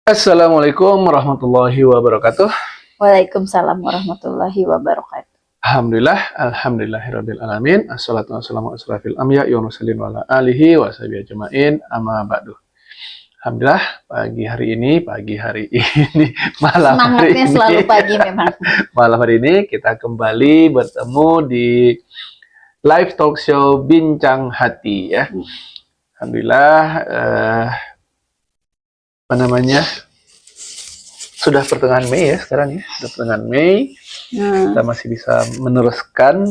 Assalamualaikum warahmatullahi wabarakatuh. Waalaikumsalam warahmatullahi wabarakatuh. Alhamdulillahirabbil alamin. Assalatu wassalamu ala asrofil anbiya wa mursalin wa ala alihi wa sahbihi ajmain. Amma ba'du. Alhamdulillah pagi hari ini, malam hari Semangatnya ini, selalu pagi memang. malam hari ini kita kembali bertemu di live talk show Bincang Hati ya. Alhamdulillah sudah pertengahan Mei ya sekarang ya. Sudah pertengahan Mei. Kita masih bisa meneruskan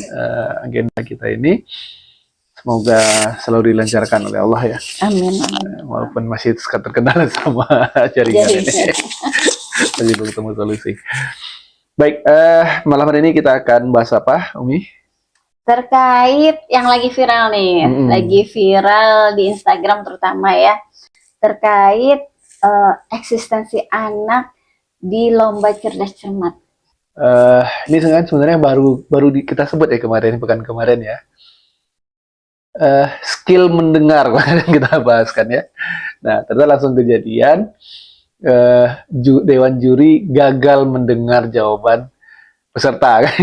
agenda kita ini. Semoga selalu dilancarkan oleh Allah ya. Amin. Walaupun masih terkendala sama jaringan ini. Masih belum ketemu solusi. Baik, malam hari ini kita akan bahas apa, Umi? Terkait yang lagi viral nih, lagi viral di Instagram terutama ya, terkait eksistensi anak di lomba cerdas cermat. Ini sebenarnya baru kita sebut ya pekan kemarin ya. Skill mendengar kemarin kita bahas kan ya. Nah, ternyata langsung kejadian Dewan Juri gagal mendengar jawaban peserta kan.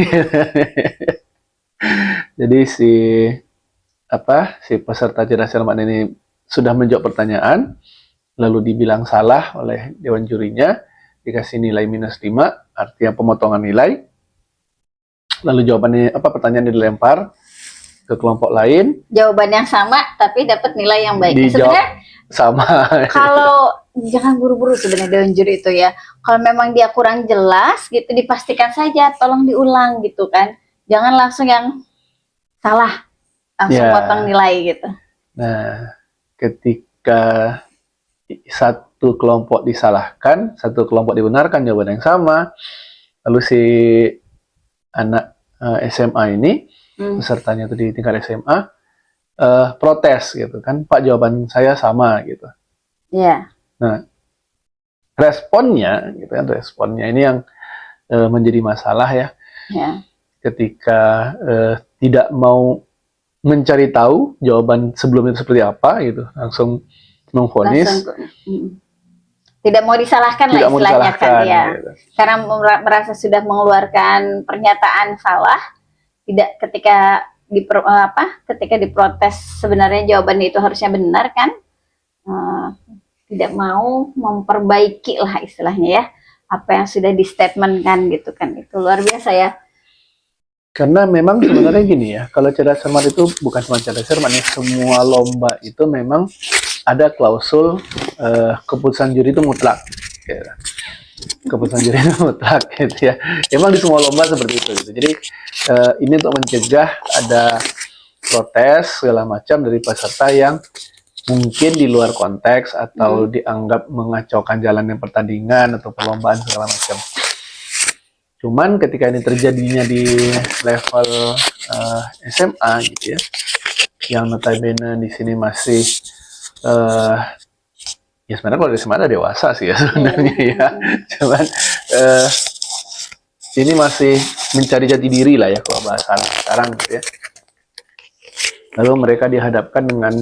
Jadi si peserta cerdas cermat ini sudah menjawab pertanyaan, lalu dibilang salah oleh Dewan Jurinya, dikasih nilai -5, artinya pemotongan nilai. Lalu pertanyaannya dilempar ke kelompok lain. Jawaban yang sama, tapi dapat nilai yang baik. Sebenarnya sama. Kalau jangan buru-buru sebenarnya Dewan Juri itu ya. Kalau memang dia kurang jelas gitu, dipastikan saja, tolong diulang gitu kan. Jangan langsung yang salah, langsung potong nilai gitu. Nah, ketika satu kelompok disalahkan, satu kelompok dibenarkan jawaban yang sama, lalu si anak SMA ini, pesertanya itu di tingkat SMA, protes gitu kan, Pak, jawaban saya sama gitu. Iya. Nah, responnya ini yang menjadi masalah ya. Ketika tidak mau mencari tahu jawaban sebelum itu seperti apa gitu, langsung memvonis. Tidak mau disalahkan lah istilahnya kan ya. Gitu. Karena merasa sudah mengeluarkan pernyataan salah, tidak ketika diprotes sebenarnya jawabannya itu harusnya benar kan, tidak mau memperbaiki lah istilahnya ya apa yang sudah di statementkan gitu kan. Itu luar biasa ya. Karena memang sebenarnya gini ya, kalau cerdas cermat itu bukan cuma cerdas cermat, semua lomba itu memang ada klausul keputusan juri itu mutlak. Gitu. Keputusan juri itu mutlak gitu ya. Emang di semua lomba seperti itu gitu. Jadi ini untuk mencegah ada protes segala macam dari peserta yang mungkin di luar konteks atau dianggap mengacaukan jalannya pertandingan atau perlombaan segala macam. Cuman ketika ini terjadinya di level SMA gitu ya, yang notabene di sini masih ya sebenarnya kalau di SMA ada dewasa sih ya sebenarnya ya, cuman ini masih mencari jati diri lah ya kalau bahasa sekarang gitu ya. Lalu mereka dihadapkan dengan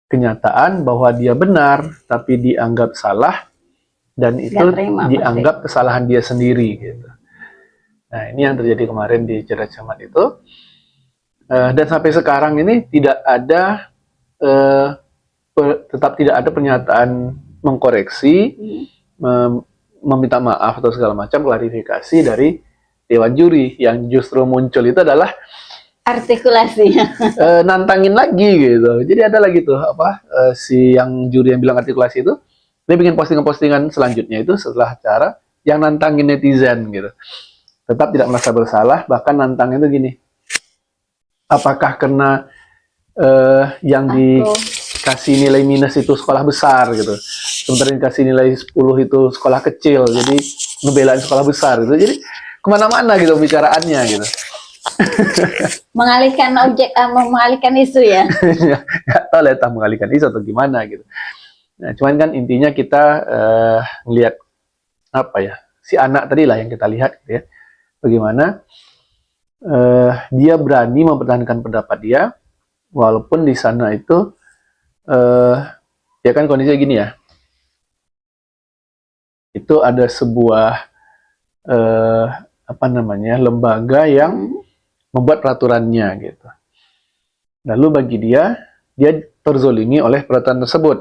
kenyataan bahwa dia benar tapi dianggap salah. Dan itu dianggap kesalahan dia sendiri gitu. Nah, ini yang terjadi kemarin di cerdas cermat itu. Dan sampai sekarang ini tetap tidak ada pernyataan mengkoreksi, meminta maaf atau segala macam klarifikasi dari Dewan Juri. Yang justru muncul itu adalah artikulasinya. Nantangin lagi gitu. Jadi ada lagi tuh si yang juri yang bilang artikulasi itu, dia bikin postingan-postingan selanjutnya itu setelah acara yang nantangin netizen gitu. Tetap tidak merasa bersalah, bahkan nantangnya itu gini. Apakah karena yang dikasih nilai minus itu sekolah besar gitu. Sementara dikasih nilai 10 itu sekolah kecil, jadi ngebelain sekolah besar gitu. Jadi kemana-mana gitu bicaraannya gitu. Mengalihkan mengalihkan isu ya. Nggak tahu lah entah mengalihkan isu atau gimana gitu. Nah, cuman kan intinya kita ngelihat si anak tadi lah yang kita lihat gitu ya, bagaimana dia berani mempertahankan pendapat dia, walaupun di sana itu ya kan kondisinya gini ya, itu ada sebuah lembaga yang membuat peraturannya gitu. Lalu bagi dia terzolimi oleh peraturan tersebut.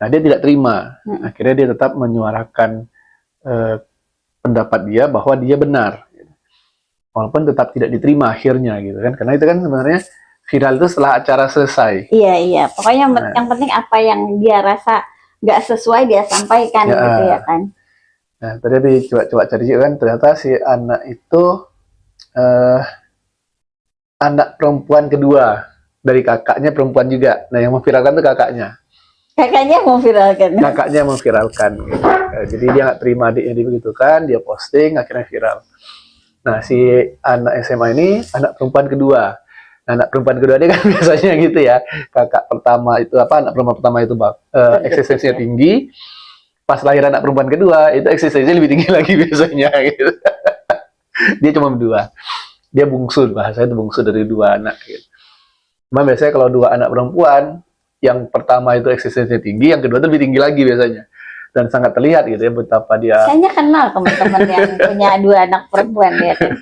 Nah, dia tidak terima. Akhirnya dia tetap menyuarakan pendapat dia bahwa dia benar. Walaupun tetap tidak diterima akhirnya gitu kan. Karena itu kan sebenarnya viral itu setelah acara selesai. Iya. Pokoknya yang penting apa yang dia rasa nggak sesuai dia sampaikan gitu ya kan. Nah, tadi coba cari juga kan, ternyata si anak itu anak perempuan kedua dari kakaknya perempuan juga. Nah, yang memviralkan itu kakaknya. Kakaknya memviralkan. Kakaknya memviralkan. Gitu. Jadi dia nggak terima adiknya dibegitukan, dia posting, akhirnya viral. Nah, si anak SMA ini anak perempuan kedua. Nah, anak perempuan kedua dia kan biasanya gitu ya. Kakak pertama itu anak perempuan pertama itu eksistensinya tinggi. Pas lahir anak perempuan kedua, itu eksistensinya lebih tinggi lagi biasanya gitu. Dia cuma berdua. Dia bungsu, bahasanya itu bungsu dari dua anak gitu. Cuma biasanya kalau dua anak perempuan, yang pertama itu eksistensinya tinggi, yang kedua itu lebih tinggi lagi biasanya. Dan sangat terlihat gitu ya betapa dia. Kayaknya kenal teman-teman yang punya dua anak perempuan ya kan.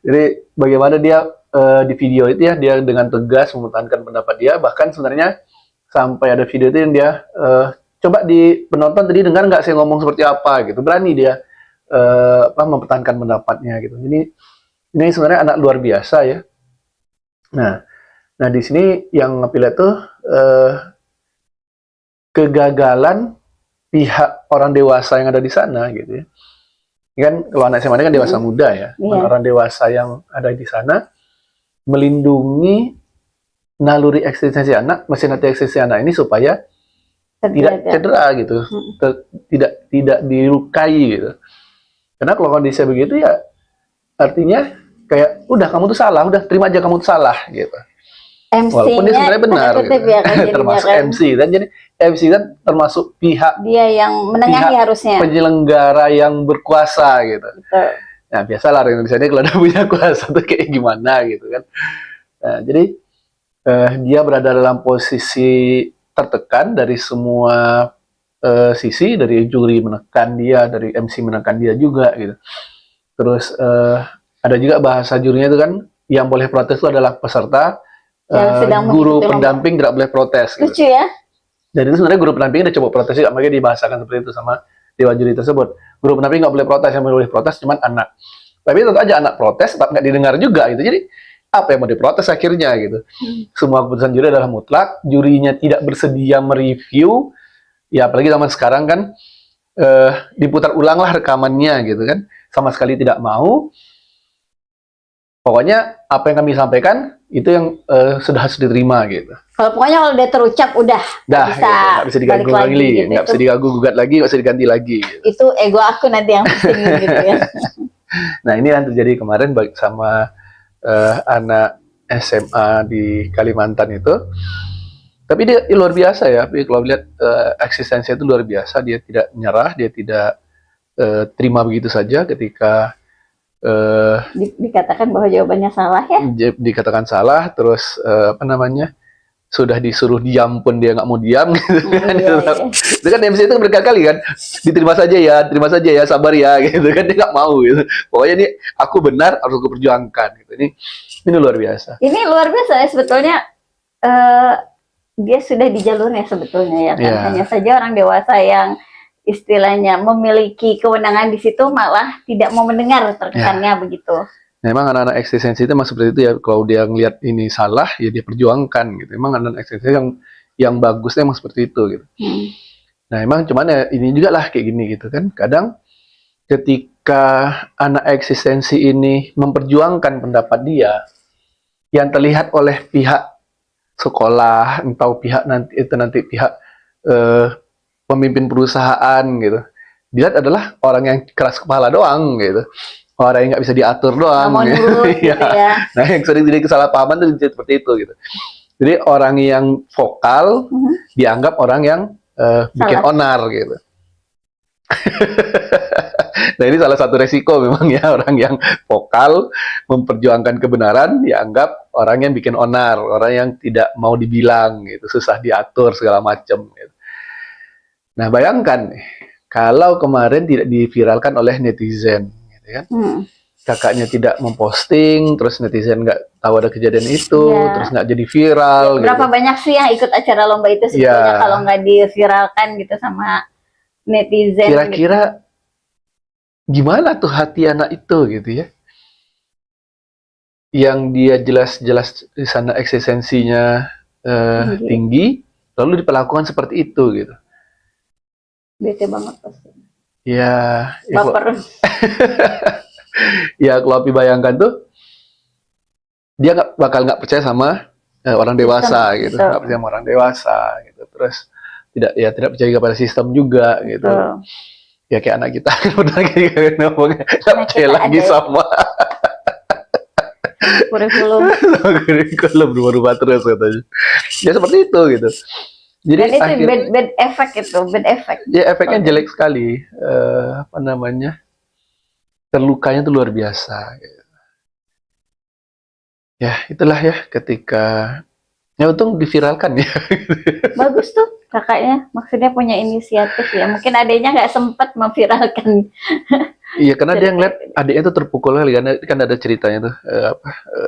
Jadi bagaimana dia di video itu ya, dia dengan tegas mempertahankan pendapat dia. Bahkan sebenarnya sampai ada video itu yang dia coba di penonton tadi dengar nggak saya ngomong seperti apa gitu. Berani dia mempertahankan pendapatnya gitu. Ini sebenarnya anak luar biasa ya. Nah di sini yang aku lihat tuh kegagalan pihak orang dewasa yang ada di sana gitu ya. Kan kalau anak SMA ini kan dewasa muda ya. Orang dewasa yang ada di sana melindungi naluri eksistensi anak, mesin hati eksistensi anak ini supaya tidak cedera gitu, tidak dilukai gitu. Karena kalau kondisi begitu ya artinya kayak udah kamu tuh salah, udah terima aja kamu tuh salah gitu. Walaupun dia sebenarnya benar, gitu. Ya, kan, termasuk kan. MC dan jadi MC kan termasuk pihak dia yang menengahi harusnya penyelenggara yang berkuasa gitu. Betul. Nah biasalah orang Indonesia ini kalau udah punya kuasa tuh kayak gimana gitu kan. Nah, jadi dia berada dalam posisi tertekan dari semua sisi, dari juri menekan dia, dari MC menekan dia juga gitu. Terus ada juga bahasa jurinya itu kan yang boleh protes itu adalah peserta. Guru pendamping tidak boleh protes. Lucu gitu. Ya. Jadi itu sebenarnya guru pendamping udah coba protes juga, makanya dibahasakan seperti itu sama dewan juri tersebut. Guru pendamping nggak boleh protes, yang boleh protes cuma anak. Tapi tentu aja anak protes, tetap nggak didengar juga gitu. Jadi apa yang mau diprotes akhirnya gitu? Semua keputusan juri adalah mutlak, jurinya tidak bersedia mereview. Ya apalagi zaman sekarang kan diputar ulanglah rekamannya gitu kan, sama sekali tidak mau. Pokoknya apa yang kami sampaikan itu yang sudah harus diterima gitu. Kalau pokoknya kalau udah terucap udah nggak bisa diganggu lagi, gitu, nggak bisa diganggu gugat lagi, nggak bisa diganti lagi. Gitu. Itu ego aku nanti yang pusing gitu ya. Nah ini yang terjadi kemarin sama anak SMA di Kalimantan itu. Tapi dia luar biasa ya. Tapi kalau lihat eksistensinya itu luar biasa. Dia tidak menyerah, dia tidak terima begitu saja ketika dikatakan bahwa jawabannya salah ya. Dikatakan salah, terus sudah disuruh diam pun dia nggak mau diam gitu kan. Iya. Itu kan MC itu berkali-kali kan, diterima saja ya, sabar ya gitu kan, dia nggak mau gitu. Pokoknya ini aku benar, harus aku perjuangkan gitu. Ini luar biasa. Ini luar biasa ya sebetulnya. Dia sudah di jalurnya sebetulnya ya kan. Yeah. Hanya saja orang dewasa yang istilahnya memiliki kewenangan di situ malah tidak mau mendengar terkesannya begitu. Memang anak-anak eksistensi itu masih seperti itu ya. Kalau dia ngelihat ini salah, ya dia perjuangkan gitu. Memang anak-anak eksistensi yang bagusnya emang seperti itu gitu. Nah, emang cuman ya ini juga lah kayak gini gitu kan. Kadang ketika anak eksistensi ini memperjuangkan pendapat dia, yang terlihat oleh pihak sekolah, entah pihak nanti pihak pemimpin perusahaan gitu, dilihat adalah orang yang keras kepala doang gitu, orang yang nggak bisa diatur doang gitu. Gitu ya. Nah yang sering jadi kesalahpahaman itu seperti itu gitu. Jadi orang yang vokal dianggap orang yang bikin onar gitu. Nah ini salah satu resiko memang ya, orang yang vokal memperjuangkan kebenaran dianggap orang yang bikin onar, orang yang tidak mau dibilang gitu, susah diatur segala macam gitu. Nah bayangkan kalau kemarin tidak diviralkan oleh netizen, gitu kan? Kakaknya tidak memposting, terus netizen nggak tahu ada kejadian itu, Iya. terus nggak jadi viral. Berapa Gitu. banyak sih yang ikut acara lomba itu sebetulnya Iya. kalau nggak diviralkan gitu sama netizen gitu. Kira-kira gimana tuh hati anak itu, gitu ya? Yang dia jelas-jelas di sana eksistensinya tinggi, lalu diperlakukan seperti itu, gitu. Bete banget pasti. Ya, Baper. ya kalau Api bayangkan tuh, dia bakal nggak percaya sama orang dewasa, gitu, Betul. nggak percaya sama orang dewasa, gitu. Terus tidak percaya kepada sistem juga, gitu. Betul. Ya kayak anak kita, benar kayak ngomongnya nggak percaya kita lagi ada sama kurikulum. kurikulum, berubah-ubah terus katanya. Ya seperti itu, gitu. Jadi Dan itu akhirnya bad effect itu, bad effect. ya efeknya jelek sekali. Apa namanya? Terlukanya tuh luar biasa. Ya itulah ya ketika ya untung diviralkan ya. Bagus tuh kakaknya, maksudnya punya inisiatif ya. Mungkin adiknya nggak sempat memviralkan. Iya, karena dia ngeliat adiknya tuh terpukul kali kan ada ceritanya tuh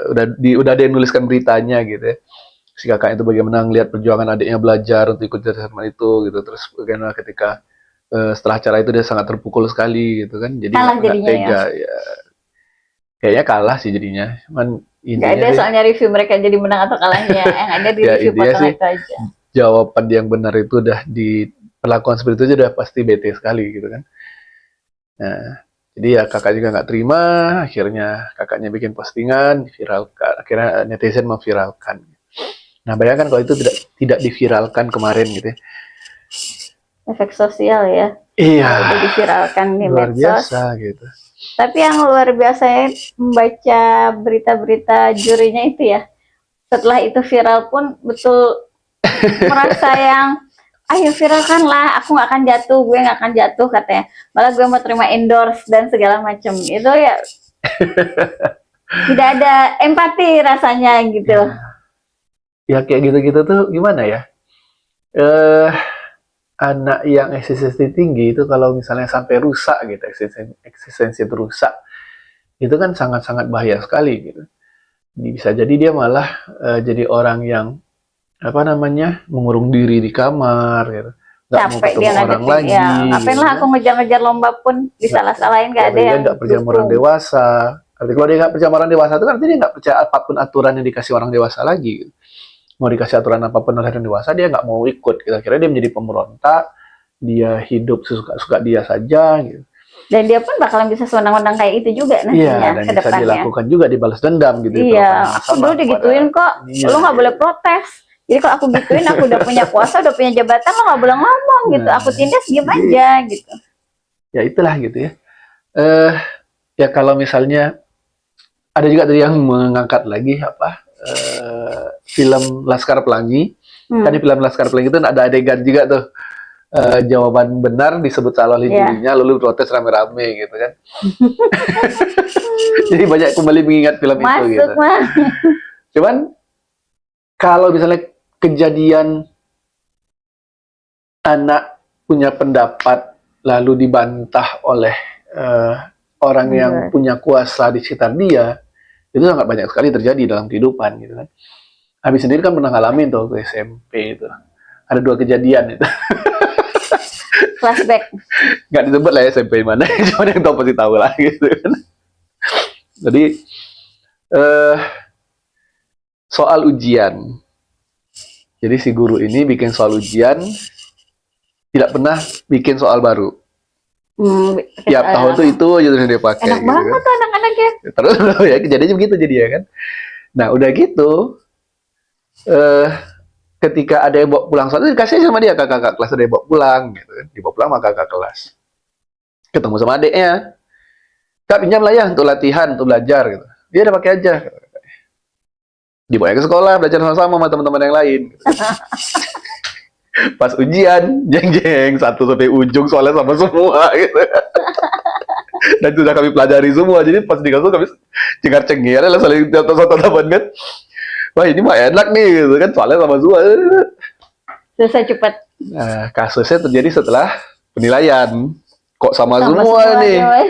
udah ada yang nuliskan beritanya gitu ya. Si kakaknya itu bagaimana ngeliat perjuangan adiknya belajar untuk ikut jurusan itu gitu, terus bagaimana ketika setelah acara itu dia sangat terpukul sekali gitu kan, jadi Kalah nggak jadinya tega ya. Kayaknya kalah sih jadinya, cuman Nggak ada intinya sih soalnya review mereka jadi menang atau kalahnya. Yang ada di ya review intinya potongan sih itu aja. jawaban yang benar itu udah diperlakukan seperti itu aja udah pasti bete sekali gitu kan. Nah, jadi ya kakak juga nggak terima, akhirnya kakaknya bikin postingan, viralkan, akhirnya netizen memviralkan. Nah, bayangkan kalau itu tidak diviralkan kemarin gitu ya. Efek sosial ya. Iya. Udah diviralkan di Luar medsos. biasa gitu. Tapi yang luar biasa ya, membaca berita-berita jurinya itu ya. Setelah itu viral pun betul merasa yang ayo viralkanlah, aku nggak akan jatuh, gue nggak akan jatuh katanya. Malah gue mau terima endorse dan segala macam. Itu ya tidak ada empati rasanya gitu. Ya kayak gitu-gitu tuh gimana ya? Anak yang eksistensi tinggi itu kalau misalnya sampai rusak gitu, eksistensi itu rusak, itu kan sangat-sangat bahaya sekali gitu. Bisa jadi dia malah jadi orang yang apa namanya, mengurung diri di kamar gitu, nggak mau Capek ketemu dia orang ngadepin lagi ya. Ngapain lah aku ngejar-ngejar lomba pun disalah-salahin, nggak ada yang nggak percaya sama orang dukung. dewasa. Artinya kalau dia nggak percaya sama orang dewasa itu kan artinya dia nggak percaya apapun aturan yang dikasih orang dewasa lagi gitu. Mau dikasih aturan apapun oleh orang dewasa dia nggak mau ikut gitu. Akhirnya dia menjadi pemberontak, dia hidup sesuka-suka dia saja gitu. Dan dia pun bakalan bisa sewenang-wenang kayak itu juga Iya, nantinya dan ke bisa depannya. dilakukan juga, dibalas dendam gitu. Iya, aku dulu digituin kok. Iya, Lo nggak boleh protes. Jadi kalau aku gituin, aku udah punya kuasa, udah punya jabatan, lo nggak boleh ngomong gitu. Aku tindas, diem aja gitu. Ya itulah gitu ya. Ya kalau misalnya ada juga tadi yang mengangkat lagi apa film Laskar Pelangi. Kan di film Laskar Pelangi itu ada adegan juga tuh. Jawaban benar disebut salah oleh jurinya, lalu protes rame-rame gitu kan. Jadi banyak kembali mengingat film itu gitu. Cuman kalau misalnya kejadian anak punya pendapat lalu dibantah oleh orang yang punya kuasa di sekitar dia, itu sangat banyak sekali terjadi dalam kehidupan gitu kan. Habis sendiri kan pernah ngalamin tuh ke SMP itu. Ada 2 kejadian itu. Flashback. Nggak disebut lah ya SMP mana, cuma yang tahu pasti tahu lah gitu kan. Jadi soal ujian. Jadi si guru ini bikin soal ujian, tidak pernah bikin soal baru. Tiap tahun tuh itu aja yang dia pakai. Enak gitu banget kan? Anak-anaknya. Terus ya kejadiannya begitu jadi ya kan. Nah udah gitu, ketika ada yang bawa pulang soal itu dikasih sama dia kakak kelas, ada yang bawa pulang gitu kan. Dibawa pulang sama kakak kelas. Ketemu sama adiknya. Kak pinjam lah ya untuk latihan, untuk belajar gitu. Dia udah pakai aja. Dibawa ke sekolah, belajar sama-sama sama teman-teman yang lain. Gitu. Pas ujian, jeng-jeng, 1 sampai ujung soalnya sama semua gitu. Dan sudah kami pelajari semua, jadi pas dikasih kami cengar-cengir lah saling tonton-tonton kan. Wah ini mah enak nih gitu kan, soalnya sama semua. Selesai cepat. Nah, kasusnya terjadi setelah penilaian. Kok sama Sama semua nih? ya.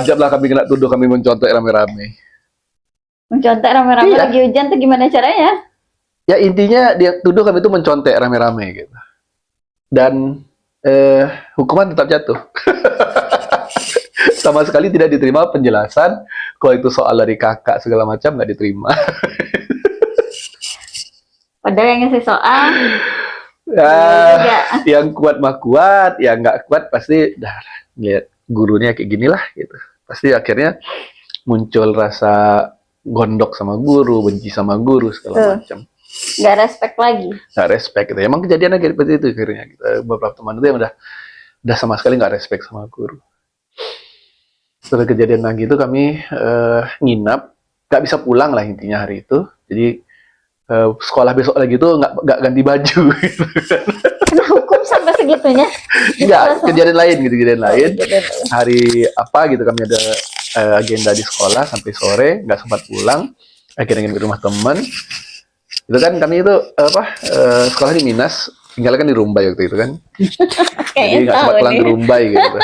Ajablah kami kena tuduh kami mencontek rame-rame. Mencontek rame-rame Iya. lagi hujan tuh gimana caranya? Ya intinya dia tuduh kami itu mencontek rame-rame gitu. Dan hukuman tetap jatuh. Sama sekali tidak diterima penjelasan kalau itu soal dari kakak segala macam nggak diterima. Padahal yang ngasih soal Ya, juga. yang kuat mah kuat, yang nggak kuat pasti dah lihat gurunya kayak gini lah gitu. Pasti akhirnya muncul rasa gondok sama guru, benci sama guru segala macam. Nggak respect lagi. Nggak respect gitu. Emang kejadiannya kayak seperti itu akhirnya. Kita beberapa teman itu yang udah sama sekali nggak respect sama guru. Setelah kejadian lagi itu kami nginap, nggak bisa pulang lah intinya hari itu. Jadi sekolah besok lagi tuh nggak ganti baju. Gitu. Kena hukum sampai segitunya. Nggak, kejadian lain gitu, kejadian lain. Hari apa gitu kami ada agenda di sekolah sampai sore, nggak sempat pulang. Akhirnya di rumah teman. Itu kan kami itu sekolah di Minas, tinggal kan di Rumbai waktu itu kan. Jadi nggak sempat pulang ke Rumbai gitu.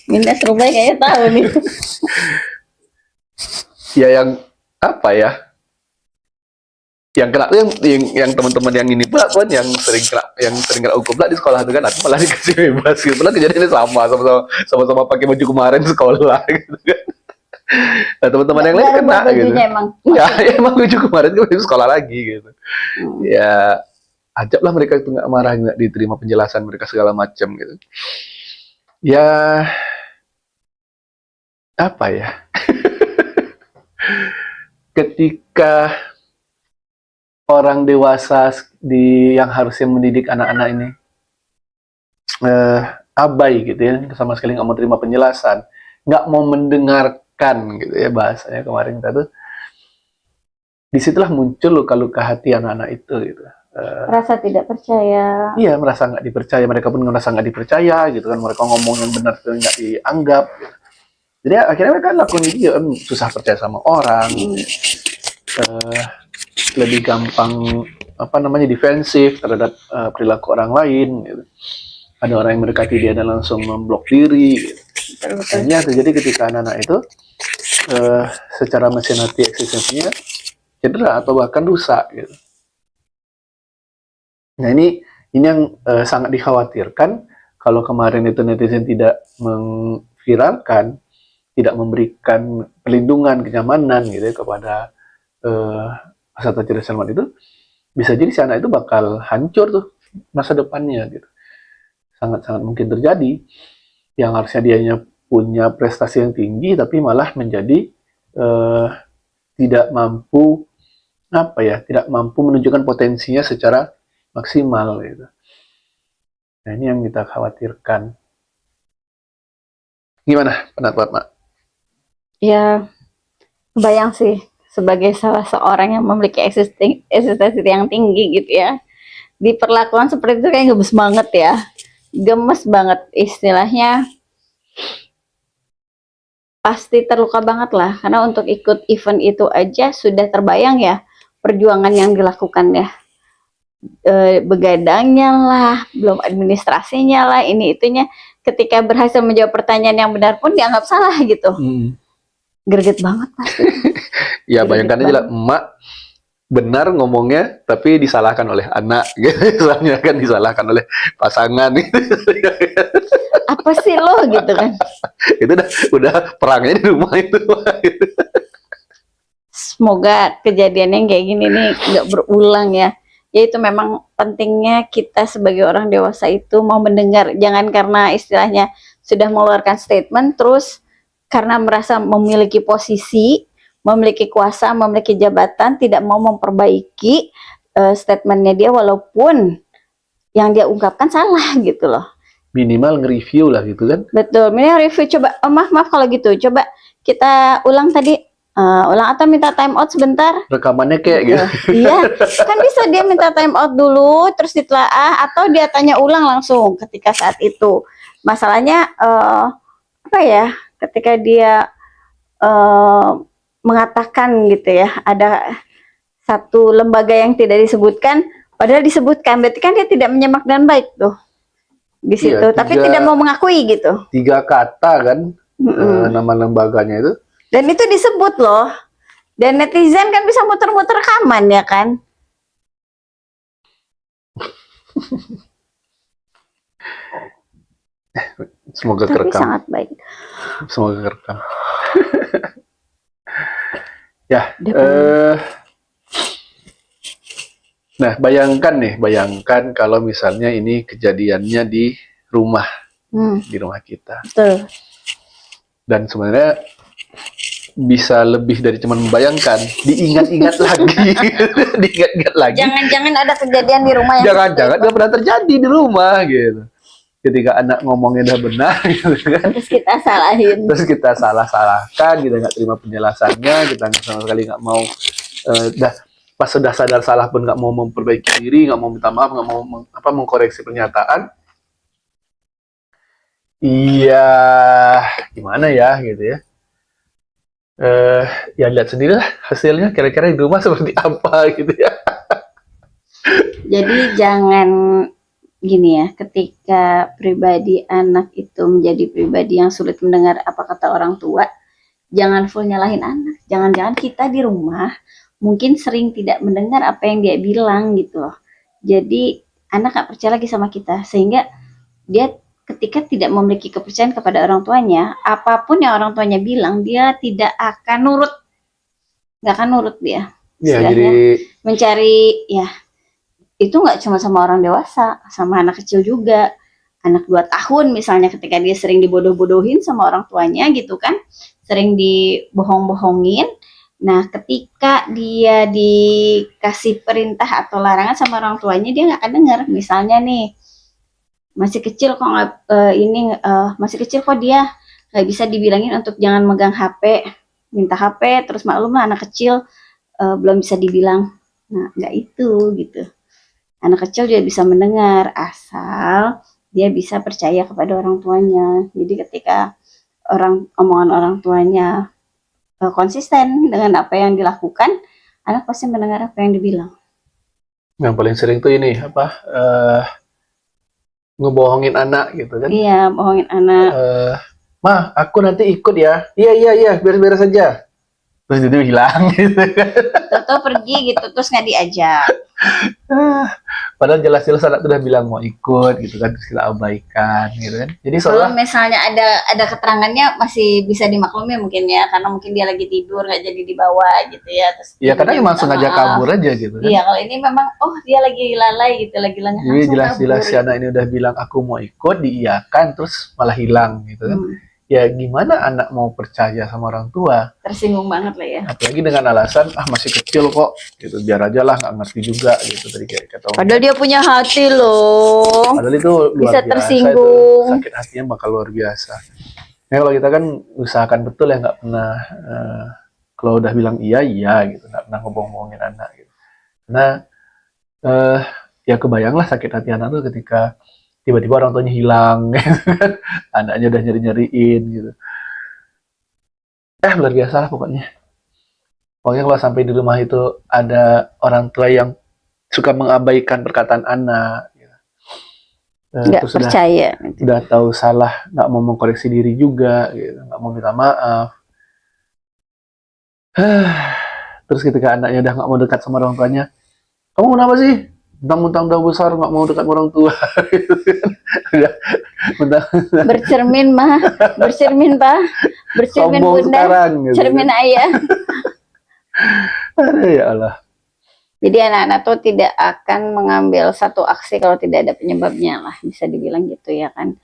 Minas Rumbai kayaknya tahu nih. Ya yang apa ya? Yang kena tuh yang teman-teman yang ini pula pun yang sering kena hukum pula di sekolah itu kan, aku malah dikasih bebas gitu. Pula kejadiannya sama-sama pakai baju kemarin sekolah gitu kan. Nah, teman-teman yang lain kena gitu. Emang. Ya, emang baju kemarin kan baju sekolah lagi gitu. Ya, ajab lah mereka itu nggak marah, nggak diterima penjelasan mereka segala macam gitu. Ya, apa ya? Ketika orang dewasa yang harusnya mendidik anak-anak ini abai gitu ya, sama sekali nggak mau terima penjelasan, nggak mau mendengarkan gitu ya bahasanya kemarin kita tuh, disitulah muncul luka-luka hati anak-anak itu gitu. Rasa tidak percaya. Iya, merasa nggak dipercaya, mereka pun merasa nggak dipercaya gitu kan, mereka ngomong yang benar itu nggak dianggap. Gitu. Jadi akhirnya mereka lakukan itu susah percaya sama orang. Lebih gampang defensif terhadap perilaku orang lain gitu. Ada orang yang mendekati dia dan langsung memblok diri gitu. Akhirnya terjadi ketika anak-anak itu secara mesin hati eksistensinya cedera atau bahkan rusak gitu. Nah ini yang sangat dikhawatirkan kalau kemarin itu netizen tidak mengviralkan, tidak memberikan perlindungan, kenyamanan gitu ya kepada peserta cerdas cermat itu, bisa jadi si anak itu bakal hancur tuh masa depannya gitu. Sangat-sangat mungkin terjadi yang harusnya dianya punya prestasi yang tinggi tapi malah menjadi tidak mampu menunjukkan potensinya secara maksimal gitu. Nah ini yang kita khawatirkan. Gimana pendapat Mak? Ya, bayang sih sebagai salah seorang yang memiliki eksistensi yang tinggi gitu ya, diperlakukan seperti itu kayak gemes banget ya, gemes banget istilahnya, pasti terluka banget lah karena untuk ikut event itu aja sudah terbayang ya perjuangan yang dilakukan ya, begadangnya lah, belum administrasinya lah, ini itunya, ketika berhasil menjawab pertanyaan yang benar pun dianggap salah gitu. Greget banget pasti. Ya bayangkan aja lah, emak benar ngomongnya tapi disalahkan oleh anak gitu. Misalnya kan disalahkan oleh pasangan gitu. Apa sih lo gitu kan. Itu udah perangnya di rumah itu. Semoga kejadian yang kayak gini nih nggak berulang ya. Ya itu memang pentingnya kita sebagai orang dewasa itu mau mendengar, jangan karena istilahnya sudah mengeluarkan statement terus karena merasa memiliki posisi, memiliki kuasa, memiliki jabatan, tidak mau memperbaiki statementnya dia walaupun yang dia ungkapkan salah gitu loh. Minimal nge-review lah gitu kan. Betul, minimal review, coba, maaf kalau gitu, coba kita ulang tadi, ulang atau minta time out sebentar. Rekamannya kayak gitu. Iya, kan bisa dia minta time out dulu, terus ditelaah, atau dia tanya ulang langsung ketika saat itu. Masalahnya, apa ya, ketika dia mengatakan gitu ya, ada satu lembaga yang tidak disebutkan, padahal disebutkan, berarti kan dia tidak menyimak dengan baik tuh. di situ, Iya, tapi tidak mau mengakui gitu. 3 kata kan nama lembaganya itu. Dan itu disebut loh. Dan netizen kan bisa muter-muter rekaman ya kan. Semoga Tapi kerekam. sangat baik. Semoga kerekam. Ya, nah bayangkan kalau misalnya ini kejadiannya di rumah kita. Betul. Dan sebenarnya bisa lebih dari cuma membayangkan, diingat-ingat lagi, diingat-ingat lagi. Jangan-jangan ada kejadian di rumah yang Jangan-jangan nggak pernah terjadi di rumah gitu. Ketika anak ngomongnya udah benar, gitu kan. terus kita salahin. Terus kita salah-salahkan, kita nggak terima penjelasannya, kita sama sekali nggak mau, pas sudah sadar salah pun nggak mau memperbaiki diri, nggak mau minta maaf, nggak mau mengkoreksi pernyataan. Iya, gimana ya gitu ya. Ya lihat sendirilah hasilnya kira-kira di rumah seperti apa gitu ya. Jadi jangan gini ya, ketika pribadi anak itu menjadi pribadi yang sulit mendengar apa kata orang tua, jangan full nyalahin anak. Jangan-jangan kita di rumah mungkin sering tidak mendengar apa yang dia bilang gitu loh. Jadi anak gak percaya lagi sama kita, sehingga dia ketika tidak memiliki kepercayaan kepada orang tuanya, apapun yang orang tuanya bilang, dia tidak akan nurut. Gak akan nurut dia. Ya, Istilahnya jadi mencari, ya itu nggak cuma sama orang dewasa, sama anak kecil juga. Anak 2 tahun misalnya, ketika dia sering dibodoh-bodohin sama orang tuanya gitu kan, sering dibohong-bohongin. Nah, ketika dia dikasih perintah atau larangan sama orang tuanya, dia nggak akan dengar. Misalnya nih, masih kecil kok masih kecil kok dia nggak bisa dibilangin untuk jangan megang HP, minta HP, terus maklum lah anak kecil belum bisa dibilang. Nah, nggak itu gitu. Anak kecil juga bisa mendengar asal dia bisa percaya kepada orang tuanya. Jadi ketika omongan orang tuanya konsisten dengan apa yang dilakukan, anak pasti mendengar apa yang dibilang. yang paling sering tuh ini ngebohongin anak gitu kan. Iya, bohongin anak. Mah, aku nanti ikut ya. Iya, beres-beres saja. Terus itu hilang gitu kan. Toto pergi gitu, terus nggak diajak. Padahal jelas-jelas anak udah bilang mau ikut gitu kan, terus kita abaikan gitu kan. Jadi Kalau seolah misalnya ada keterangannya masih bisa dimaklumi mungkin ya, karena mungkin dia lagi tidur nggak jadi dibawa gitu ya. Terus ya karena dia emang minta sengaja maaf. kabur aja gitu kan. Iya, kalau ini memang dia lagi lalai gitu, lagi lengah. Jadi jelas-jelas si anak ini udah bilang aku mau ikut, diiyakan, terus malah hilang gitu kan. Ya gimana anak mau percaya sama orang tua? Tersinggung banget lah ya. Apalagi dengan alasan masih kecil kok, gitu biar aja lah, nggak ngerti juga gitu tadi kayak kata. Padahal dia punya hati loh. Padahal itu luar bisa biasa, tersinggung. itu sakit hatinya bakal luar biasa. Nah kalau kita kan usahakan betul ya, nggak pernah kalau udah bilang iya gitu, nggak pernah ngomong-ngomongin anak gitu. Karena ya kebayanglah sakit hati anak tuh ketika tiba-tiba orang tuanya hilang, gitu kan. Anaknya udah nyari-nyariin gitu. Luar biasa lah pokoknya. Pokoknya kalau sampai di rumah itu ada orang tua yang suka mengabaikan perkataan anak, gitu. Nggak percaya. Udah tahu salah, nggak mau mengkoreksi diri juga, gitu. Nggak mau minta maaf. Terus ketika anaknya udah nggak mau dekat sama orang tuanya, kamu kenapa sih? Mentang-mentang udah besar nggak mau dekat sama orang tua. Bercermin mah, bercermin pak, bercermin sombong bunda, sekarang, gitu. cermin ayah. Ya Allah. Jadi anak-anak tuh tidak akan mengambil satu aksi kalau tidak ada penyebabnya lah, bisa dibilang gitu ya kan.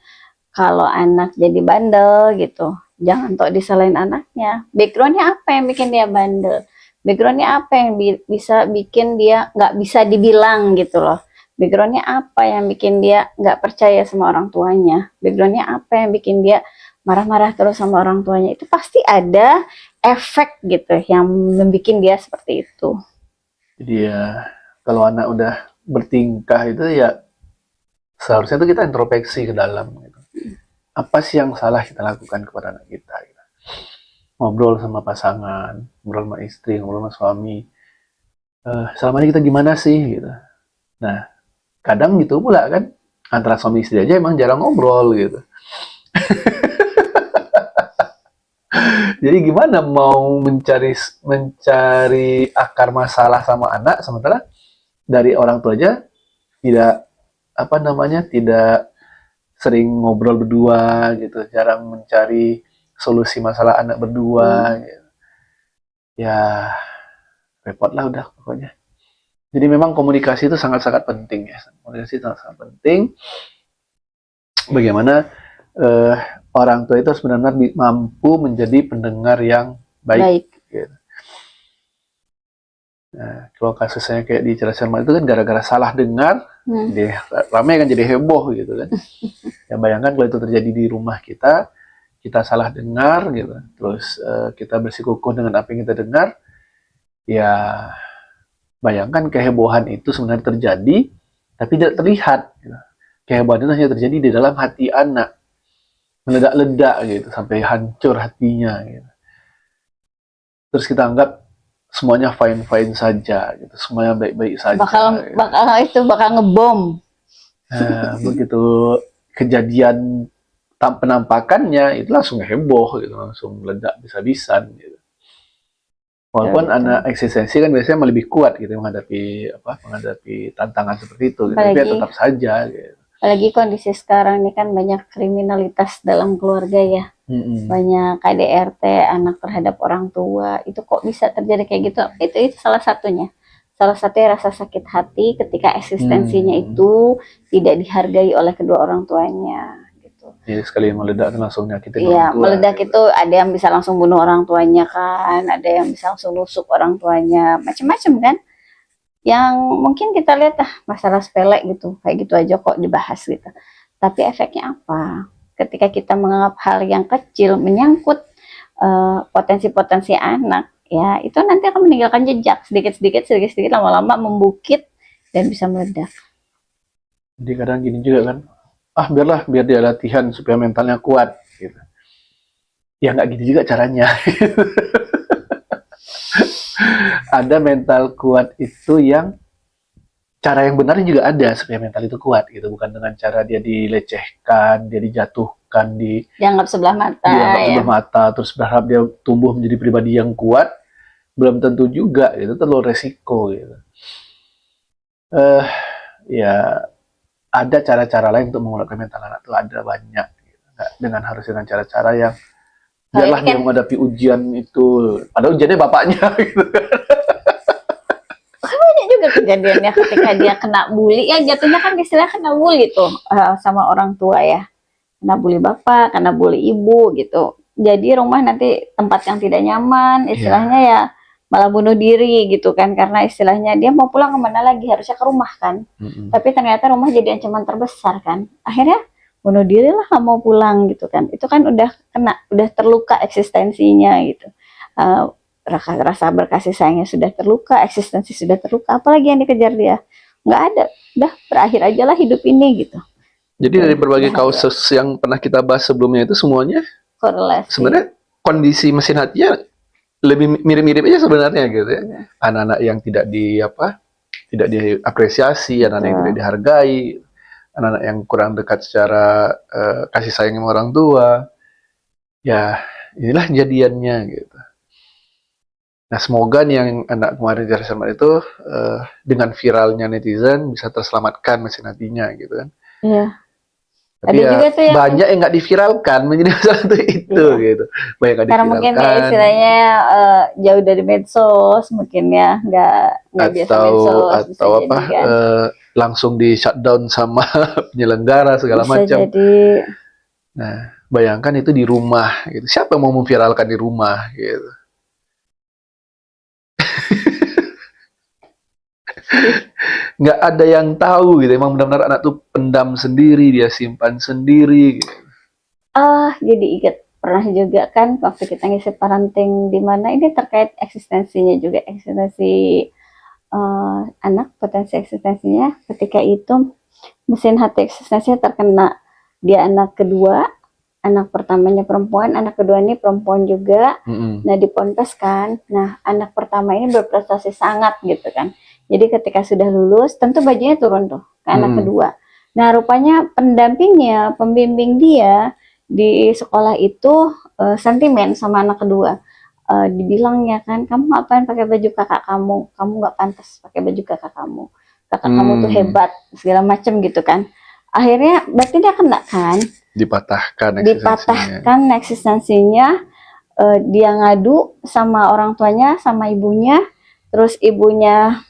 Kalau anak jadi bandel gitu, jangan tok disalahin anaknya. Backgroundnya apa yang bikin dia bandel? Backgroundnya apa yang bisa bikin dia nggak bisa dibilang gitu loh. Backgroundnya apa yang bikin dia nggak percaya sama orang tuanya. Backgroundnya apa yang bikin dia marah-marah terus sama orang tuanya. Itu pasti ada efek gitu yang membuat dia seperti itu. Jadi ya kalau anak udah bertingkah itu ya seharusnya itu kita introspeksi ke dalam gitu. Apa sih yang salah kita lakukan kepada anak kita gitu. Ngobrol sama pasangan, ngobrol sama istri, ngobrol sama suami, selama ini kita gimana sih gitu. Nah kadang gitu pula kan, Antara suami istri aja emang jarang ngobrol gitu. Jadi gimana mau mencari akar masalah sama anak, sementara dari orang tua aja tidak apa namanya, tidak sering ngobrol berdua gitu, jarang mencari solusi masalah anak berdua gitu. Ya repot lah udah pokoknya. Jadi memang komunikasi itu sangat-sangat penting ya. Komunikasi sangat-sangat penting. Bagaimana eh, orang tua itu harus benar-benar mampu menjadi pendengar yang baik. Gitu. Nah, kalau kasusnya kayak di Cerdas Cermat itu kan gara-gara salah dengar, dia ramai kan jadi heboh gitu kan. Ya bayangkan kalau itu terjadi di rumah kita salah dengar gitu, terus kita bersikukuh dengan apa yang kita dengar, ya bayangkan kehebohan itu sebenarnya terjadi, tapi tidak terlihat. Gitu. Kehebohan itu hanya terjadi di dalam hati anak, meledak-ledak gitu, sampai hancur hatinya. Gitu. Terus kita anggap semuanya fine-fine saja, gitu, semuanya baik-baik saja. Bakal ngebom. Nah, begitu kejadian penampakannya itu langsung heboh, gitu, langsung meledak bisa-bisan. Gitu. Walaupun anak eksistensi kan biasanya lebih kuat gitu menghadapi tantangan seperti itu, gitu. Tapi ya tetap saja. Gitu. Apalagi kondisi sekarang ini kan banyak kriminalitas dalam keluarga ya. Banyak KDRT anak terhadap orang tua, itu kok bisa terjadi kayak gitu. Itu salah satunya rasa sakit hati ketika eksistensinya itu tidak dihargai oleh kedua orang tuanya gitu. Jadi sekali meledak langsung nyakitin orang tua. Meledak gitu. Itu ada yang bisa langsung bunuh orang tuanya kan, ada yang bisa langsung nusuk orang tuanya, macam-macam kan. Yang mungkin kita lihat masalah sepele gitu, kayak gitu aja kok dibahas gitu. Tapi efeknya apa? Ketika kita menganggap hal yang kecil menyangkut potensi-potensi anak, ya itu nanti akan meninggalkan jejak sedikit-sedikit lama-lama membukit dan bisa meledak. Jadi kadang gini juga kan, biar dia latihan supaya mentalnya kuat gitu. Ya nggak gitu juga caranya. Ada mental kuat itu yang cara yang benar juga ada supaya mental itu kuat gitu, bukan dengan cara dia dilecehkan, dia dijatuhkan, dianggap sebelah mata, terus berharap dia tumbuh menjadi pribadi yang kuat, belum tentu juga, itu terlalu resiko gitu. Ya ada cara-cara lain untuk menguatkan mental anak tuh, ada banyak gitu. Dengan cara-cara yang biarlah dia menghadapi ujian itu, padahal ujiannya bapaknya gitu. Banyak juga kejadiannya ketika dia kena bully, ya jatuhnya kan istilah kena bully tuh sama orang tua ya, kena bully bapak, kena bully ibu gitu. Jadi rumah nanti tempat yang tidak nyaman, istilahnya ya malah bunuh diri gitu kan, karena istilahnya dia mau pulang kemana lagi, harusnya ke rumah kan. Tapi ternyata rumah jadi ancaman terbesar kan, akhirnya bunuh diri lah, nggak mau pulang gitu kan. Itu kan udah terluka eksistensinya gitu. Rasa berkasih sayangnya sudah terluka, eksistensi sudah terluka, apalagi yang dikejar dia? Nggak ada, udah berakhir aja lah hidup ini gitu. Jadi dari berbagai kasus yang pernah kita bahas sebelumnya itu semuanya korelasi. Sebenarnya kondisi mesin hatinya lebih mirip-mirip aja sebenarnya gitu ya. Anak-anak yang tidak diapresiasi, anak-anak yang tidak dihargai, anak-anak yang kurang dekat secara kasih sayang sama orang tua. Ya, inilah jadiannya gitu. Nah, semoga nih yang anak kemarin dari Cerdas itu dengan viralnya netizen bisa terselamatkan mesin hatinya gitu kan. Iya. Tapi ya juga tuh banyak yang nggak diviralkan menjadi satu itu gitu. Banyak nggak diviralkan. Karena mungkin ya istilahnya jauh dari medsos, mungkin ya nggak biasa medsos. Atau apa kan? Langsung di shutdown sama penyelenggara segala macam. Jadi. Nah, bayangkan itu di rumah gitu. Siapa yang mau memviralkan di rumah gitu? Nggak ada yang tahu gitu. Emang benar-benar anak tuh pendam sendiri, dia simpan sendiri gitu. Jadi ingat pernah juga kan waktu kita ngisi parenting di mana ini terkait eksistensinya juga, eksistensi anak, potensi eksistensinya. Ketika itu mesin hati eksistensinya terkena. Dia anak kedua, anak pertamanya perempuan, anak kedua ini perempuan juga. Nah di ponpes kan, nah anak pertama ini berprestasi sangat gitu kan. Jadi ketika sudah lulus, tentu bajunya turun tuh ke anak kedua. Nah, rupanya pendampingnya, pembimbing dia di sekolah itu sentimen sama anak kedua. Dibilangnya kan, kamu ngapain pakai baju kakak kamu nggak pantas pakai baju kakak kamu tuh hebat, segala macem gitu kan. Akhirnya berarti dia kena kan, Dipatahkan dipatahkan eksistensinya. Dia ngadu sama orang tuanya, sama ibunya, terus ibunya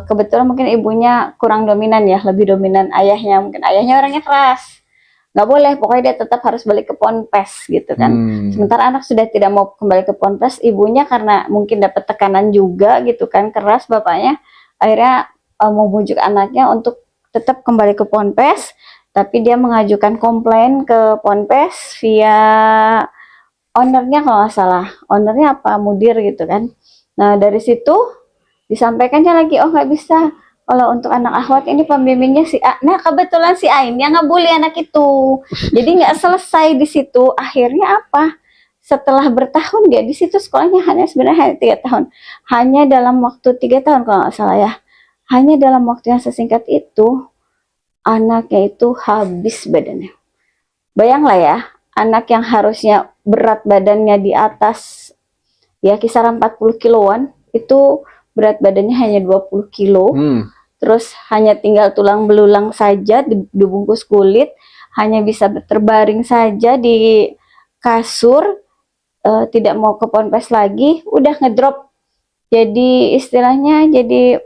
kebetulan mungkin ibunya kurang dominan ya, lebih dominan ayahnya, mungkin ayahnya orangnya keras, nggak boleh, pokoknya dia tetap harus balik ke ponpes gitu kan. Sementara anak sudah tidak mau kembali ke ponpes, ibunya karena mungkin dapat tekanan juga gitu kan, keras bapaknya, akhirnya membujuk anaknya untuk tetap kembali ke ponpes, tapi dia mengajukan komplain ke ponpes via ownernya, kalau nggak salah ownernya apa mudir gitu kan. Nah dari situ disampaikannya lagi, oh nggak bisa, kalau untuk anak akhwat ini pembimbingnya si A. Nah kebetulan si A ini yang ngebully anak itu, jadi nggak selesai di situ. Akhirnya apa, setelah bertahun dia di situ sekolahnya sebenarnya hanya 3 tahun, hanya dalam waktu 3 tahun kalau nggak salah ya, hanya dalam waktu yang sesingkat itu anaknya itu habis badannya. Bayanglah ya, anak yang harusnya berat badannya di atas ya kisaran 40 kiloan, itu berat badannya hanya 20 kilo. Terus hanya tinggal tulang belulang saja, dibungkus kulit, hanya bisa terbaring saja di kasur, tidak mau ke ponpes lagi, udah ngedrop. Jadi istilahnya jadi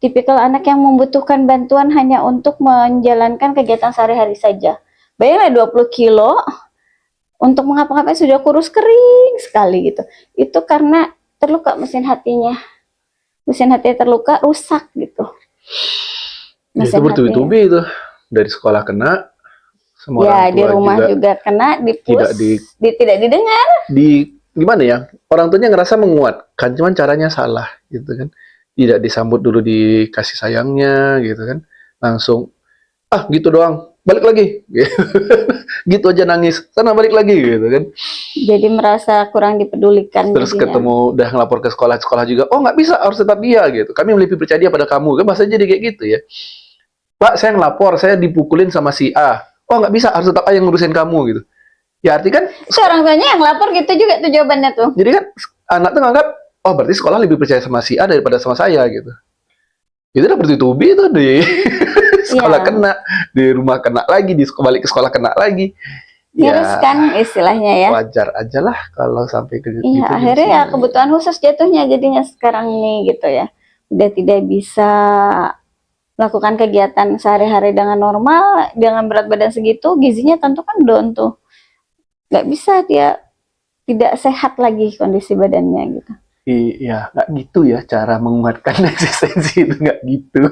tipikal anak yang membutuhkan bantuan hanya untuk menjalankan kegiatan sehari-hari saja. Bayanglah 20 kilo, untuk mengapa-ngapain sudah kurus kering sekali gitu. Itu karena terluka mesin hatinya. Mesin hati terluka, rusak gitu. Ya, itu bertubi-tubi itu. Dari sekolah kena, semua ya, orang tua di rumah juga kena, tidak didengar. Gimana ya? Orang tuanya ngerasa menguatkan, cuman caranya salah gitu kan. Tidak disambut dulu, dikasih sayangnya gitu kan. Langsung gitu doang, balik lagi. Gitu aja nangis, sana balik lagi gitu kan. Jadi merasa kurang dipedulikan. Terus jadinya. ketemu udah ngelapor ke sekolah juga, oh nggak bisa, harus tetap dia gitu. Kami lebih percaya dia pada kamu, kan bahasa jadi kayak gitu ya. Pak, saya ngelapor, saya dipukulin sama si A. Oh nggak bisa, harus tetap A yang ngurusin kamu gitu. Ya arti kan orang tuanya yang lapor gitu juga tuh jawabannya tuh. Jadi kan anak tuh nganggap, oh berarti sekolah lebih percaya sama si A daripada sama saya gitu. Itu udah bertubi-tubi tuh di sekolah kena, di rumah kena lagi, balik ke sekolah kena lagi. Miris kan istilahnya ya. Wajar aja lah kalau sampai ke gitu. Akhirnya ya kebutuhan khusus jatuhnya jadinya sekarang ini gitu ya. Udah tidak bisa melakukan kegiatan sehari-hari dengan normal, dengan berat badan segitu, gizinya tentu kan down tuh. Nggak bisa, dia tidak sehat lagi kondisi badannya gitu. Iya, nggak gitu ya cara menguatkan eksistensi itu, nggak gitu.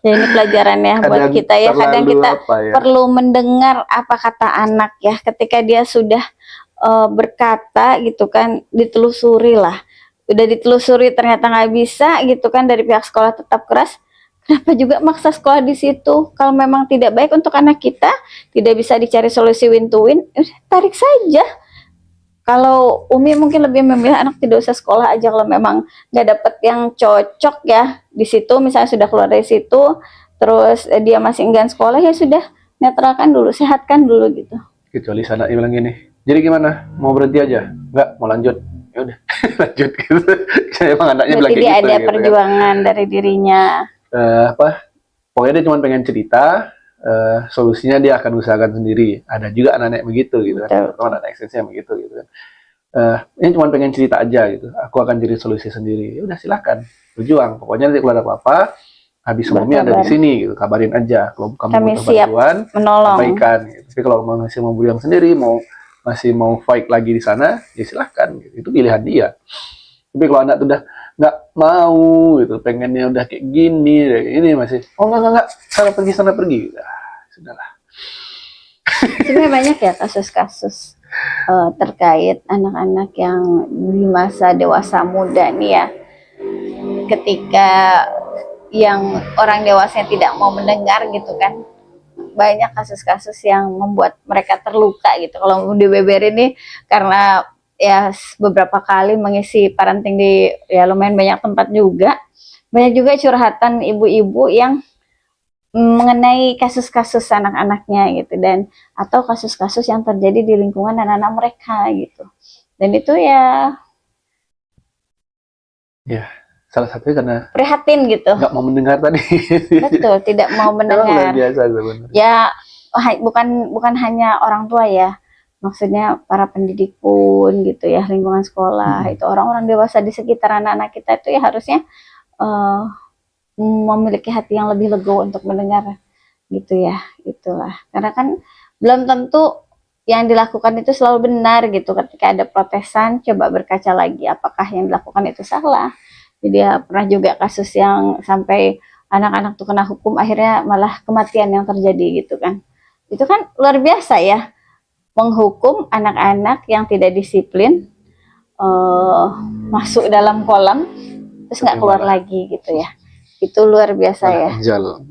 Ya ini pelajarannya buat kita ya. Kadang kita perlu mendengar apa kata anak ya. Ketika dia sudah berkata gitu kan, ditelusuri lah. Udah ditelusuri ternyata nggak bisa gitu kan, dari pihak sekolah tetap keras. Kenapa juga maksa sekolah di situ? Kalau memang tidak baik untuk anak kita, tidak bisa dicari solusi win to win, tarik saja. Kalau Umi mungkin lebih memilih anak tidak usah sekolah aja kalau memang nggak dapet yang cocok ya di situ, misalnya sudah keluar dari situ, terus dia masih enggan sekolah, ya sudah netralkan dulu, sehatkan dulu gitu. Kecuali sana bilang gini, jadi gimana? Mau berhenti aja? Nggak, mau lanjut? Ya udah, lanjut gitu. Emang anaknya bilang gitu. Jadi ada gitu, perjuangan kan dari dirinya. Pokoknya dia cuma pengen cerita. Solusinya dia akan usahakan sendiri. Ada juga anak-anak begitu gitu kan, teman-teman anak ekstensi yang begitu gitu kan. Ini cuma pengen cerita aja gitu, aku akan cari solusi sendiri. Ya udah silakan berjuang, pokoknya nanti kalau ada apa-apa, habis sebelumnya ada di sini gitu, kabarin aja. Kalau kamu butuh bantuan, sampaikan gitu. Tapi kalau masih mau berjuang sendiri, masih mau fight lagi di sana, ya silahkan gitu. Itu pilihan dia. Tapi kalau anak tuh udah nggak mau gitu, pengennya udah kayak gini, ini masih enggak, sana pergi, sudahlah. Sebenarnya banyak ya kasus-kasus terkait anak-anak yang di masa dewasa muda nih ya, ketika yang orang dewasa tidak mau mendengar gitu kan, banyak kasus-kasus yang membuat mereka terluka gitu. Kalau di BBR ini karena beberapa kali mengisi parenting di ya lumayan banyak tempat juga. Banyak juga curhatan ibu-ibu yang mengenai kasus-kasus anak-anaknya gitu, dan atau kasus-kasus yang terjadi di lingkungan anak-anak mereka gitu. Dan itu ya Ya, salah satunya karena prihatin gitu. nggak mau mendengar tadi. Betul, tidak mau Memang luar mendengar. biasa sebenarnya. Ya bukan hanya orang tua ya. Maksudnya para pendidik pun gitu ya, lingkungan sekolah, itu orang-orang dewasa di sekitar anak-anak kita itu ya harusnya eh, memiliki hati yang lebih legowo untuk mendengar gitu ya. Itulah. Karena kan belum tentu yang dilakukan itu selalu benar gitu. Ketika ada protesan, coba berkaca lagi apakah yang dilakukan itu salah. Jadi ya pernah juga kasus yang sampai anak-anak tuh kena hukum, akhirnya malah kematian yang terjadi gitu kan. Itu kan luar biasa ya, menghukum anak-anak yang tidak disiplin masuk dalam kolam terus nggak keluar lagi gitu ya. Itu luar biasa ya.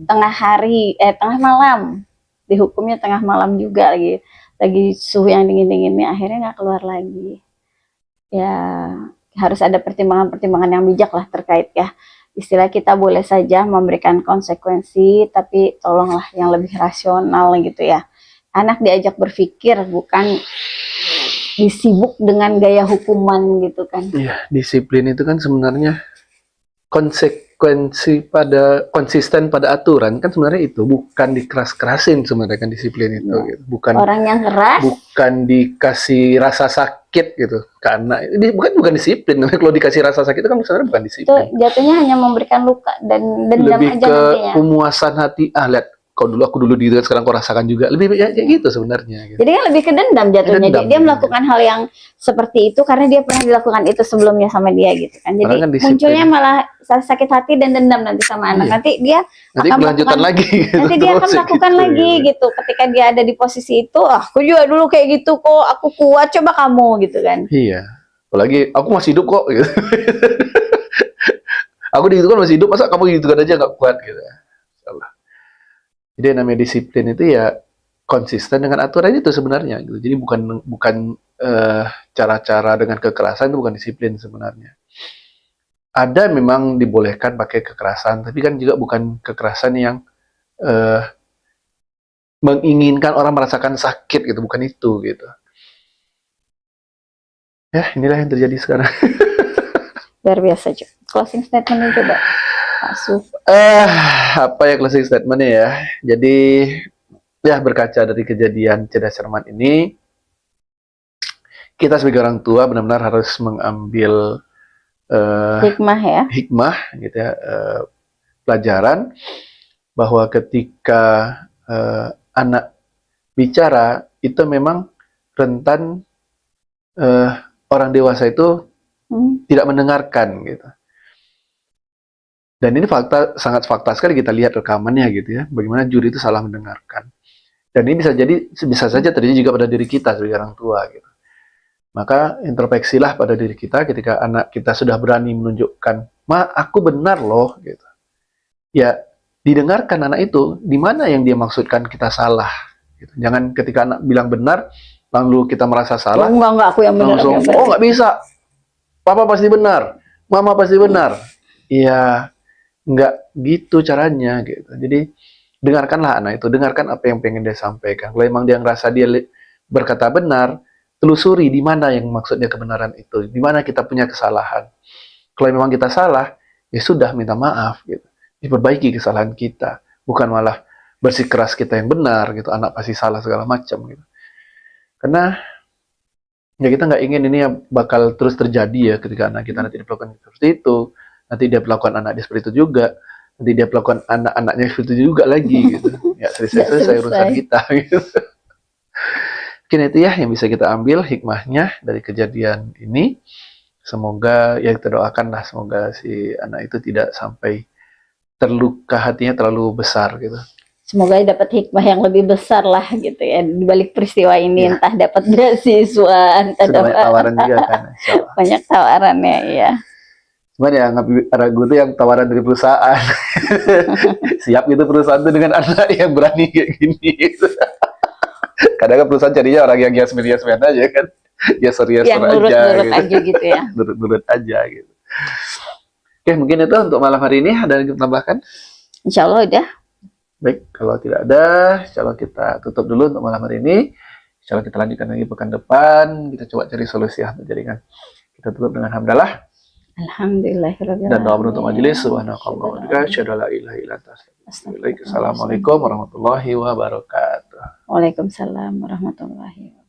Tengah malam dihukumnya, tengah malam juga lagi suhu yang dingin-dinginnya, akhirnya nggak keluar lagi. Ya harus ada pertimbangan-pertimbangan yang bijak lah terkait ya. Istilah kita boleh saja memberikan konsekuensi, tapi tolonglah yang lebih rasional gitu ya. Anak diajak berpikir, bukan disibuk dengan gaya hukuman gitu kan. Iya, disiplin itu kan sebenarnya konsisten pada aturan kan sebenarnya itu, bukan dikeras-kerasin sebenarnya kan disiplin itu, gitu. Bukan orang yang keras, bukan dikasih rasa sakit gitu, karena ini bukan disiplin. Kalau dikasih rasa sakit itu kan sebenarnya bukan disiplin. Itu jatuhnya hanya memberikan luka dan dendam lebih aja ke nantinya. pemuasan hati. Lihat, aku dulu gitu, sekarang kau rasakan juga. Lebih kayak gitu sebenarnya. Gitu. Jadi kan lebih ke dendam jatuhnya. Dendam, dia melakukan hal yang seperti itu karena dia pernah dilakukan itu sebelumnya sama dia gitu kan. Jadi kan munculnya malah sakit hati dan dendam nanti sama anak. Nanti dia akan melakukan lagi. Gitu, nanti dia akan melakukan gitu, lagi gitu. Ketika dia ada di posisi itu, aku juga dulu kayak gitu kok, aku kuat, coba kamu gitu kan. Iya. Apalagi aku masih hidup kok gitu. Aku di situ kan masih hidup, masa kamu gitu kan aja nggak kuat gitu. Salah. Jadi yang namanya disiplin itu ya konsisten dengan aturan itu sebenarnya gitu. Jadi bukan cara-cara dengan kekerasan, itu bukan disiplin sebenarnya. Ada memang dibolehkan pakai kekerasan, tapi kan juga bukan kekerasan yang menginginkan orang merasakan sakit gitu, bukan itu gitu. Ya, inilah yang terjadi sekarang. Luar biasa, Cuk. Closing statement-nya coba, Pak Su. Apa ya closing statement-nya ya? Jadi, ya berkaca dari kejadian Ceda Cermat ini, kita sebagai orang tua benar-benar harus mengambil hikmah gitu ya, pelajaran bahwa ketika anak bicara itu memang rentan orang dewasa itu tidak mendengarkan gitu. Dan ini sangat fakta sekali, kita lihat rekamannya gitu ya, bagaimana juri itu salah mendengarkan. Dan ini bisa saja terjadi juga pada diri kita sebagai orang tua gitu. Maka introspeksilah pada diri kita ketika anak kita sudah berani menunjukkan, "Ma, aku benar loh," gitu. Ya, didengarkan anak itu, di mana yang dia maksudkan kita salah. Gitu. Jangan ketika anak bilang benar, lalu kita merasa salah. Enggak, aku yang benar. Langsung, nggak bisa. Papa pasti benar, Mama pasti benar. Ya, nggak gitu caranya gitu. Jadi dengarkanlah anak itu, dengarkan apa yang pengen dia sampaikan. Kalau emang dia ngerasa dia berkata benar, telusuri di mana yang maksudnya kebenaran itu, di mana kita punya kesalahan. Kalau memang kita salah, ya sudah, minta maaf gitu. Diperbaiki kesalahan kita, bukan malah bersikeras kita yang benar gitu. Anak pasti salah segala macam gitu. Karena ya kita nggak ingin ini bakal terus terjadi ya, ketika anak kita nanti diperlakukan seperti itu, nanti dia perlakukan anak dia seperti itu juga, nanti dia perlakukan anak-anaknya seperti itu juga lagi gitu. Ya selesai urusan kita gitu. Mungkin itu ya yang bisa kita ambil hikmahnya dari kejadian ini. Semoga ya kita doakanlah, semoga si anak itu tidak sampai terluka hatinya terlalu besar gitu. Semoga dapat hikmah yang lebih besar lah gitu ya di balik peristiwa ini, entah dapat beasiswa, entah dapat banyak tawaran juga kan. Banyak tawarannya ya. Cuman ya ragu tuh yang tawaran dari perusahaan. Siap gitu perusahaan tuh dengan anak yang berani kayak gini gitu. Kadang kan perusahaan carinya orang yang yasmin aja kan. Ya serius yang aja nurut-nurut gitu. aja gitu ya. Nurut-nurut aja gitu. Oke, mungkin itu untuk malam hari ini. Ada yang tambahkan? Insya Allah udah. Baik, kalau tidak ada, insya Allah kita tutup dulu untuk malam hari ini. Insya Allah kita lanjutkan lagi pekan depan. Kita coba cari solusi ya untuk jaringan. Kita tutup dengan hamdalah Alhamdulillahirabbil dan doa penutup alamin. majelis. Subhanakallah wa bihamdika, asyhadu an la ilaha illa anta, astaghfiruka wa atubu ilaik. Assalamualaikum warahmatullahi wabarakatuh. Waalaikumsalam warahmatullahi wabarakatuh.